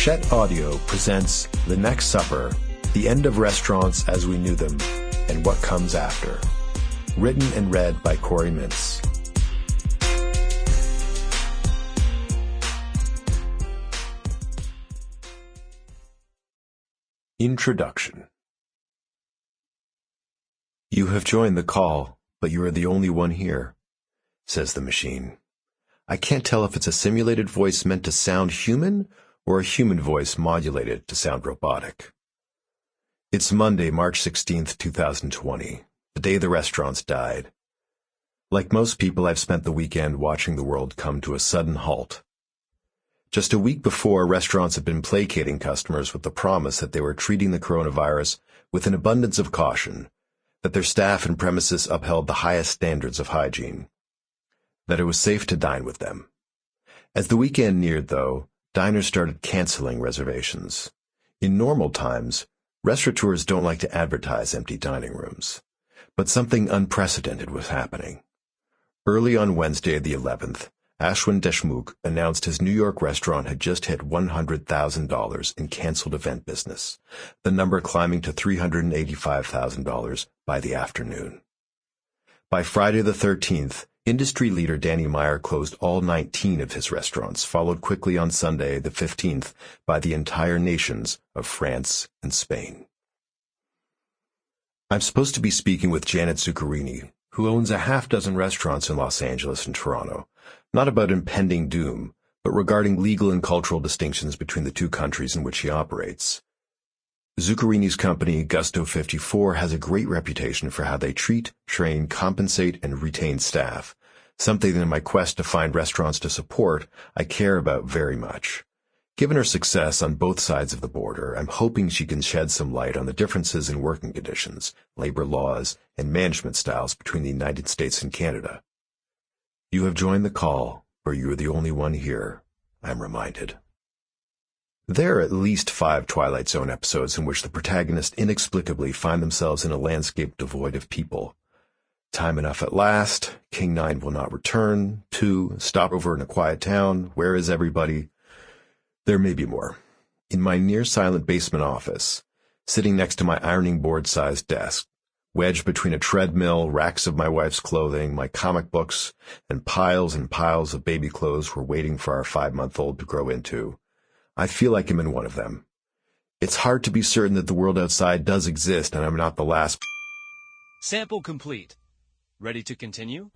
Hachette Audio presents The Next Supper, The End of Restaurants as We Knew Them, and What Comes After. Written and read by Corey Mintz. Introduction. You have joined the call, but you are the only one here, says the machine. I can't tell if it's a simulated voice meant to sound human or a human voice modulated to sound robotic. It's Monday, March 16th, 2020, the day the restaurants died. Like most people, I've spent the weekend watching the world come to a sudden halt. Just a week before, restaurants had been placating customers with the promise that they were treating the coronavirus with an abundance of caution, that their staff and premises upheld the highest standards of hygiene, that it was safe to dine with them. As the weekend neared, though, diners started canceling reservations. In normal times, restaurateurs don't like to advertise empty dining rooms, but something unprecedented was happening. Early on Wednesday, the 11th, Ashwin Deshmukh announced his New York restaurant had just hit $100,000 in canceled event business, the number climbing to $385,000 by the afternoon. By Friday the 13th, industry leader Danny Meyer closed all 19 of his restaurants, followed quickly on Sunday the 15th by the entire nations of France and Spain. I'm supposed to be speaking with Janet Zuccarini, who owns a half-dozen restaurants in Los Angeles and Toronto, not about impending doom, but regarding legal and cultural distinctions between the two countries in which he operates. Zuccarini's company, Gusto 54, has a great reputation for how they treat, train, compensate, and retain staff, something in my quest to find restaurants to support I care about very much. Given her success on both sides of the border, I'm hoping she can shed some light on the differences in working conditions, labor laws, and management styles between the United States and Canada. You have joined the call, or you are the only one here, I'm reminded. There are at least 5 Twilight Zone episodes in which the protagonists inexplicably find themselves in a landscape devoid of people. Time Enough at Last, King 9 Will Not Return, 2, Stopover in a Quiet Town, Where Is Everybody? There may be more. In my near-silent basement office, sitting next to my ironing board-sized desk, wedged between a treadmill, racks of my wife's clothing, my comic books, and piles of baby clothes we're waiting for our 5-month-old to grow into, I feel like I'm in one of them. It's hard to be certain that the world outside does exist and I'm not the last. Sample complete. Ready to continue?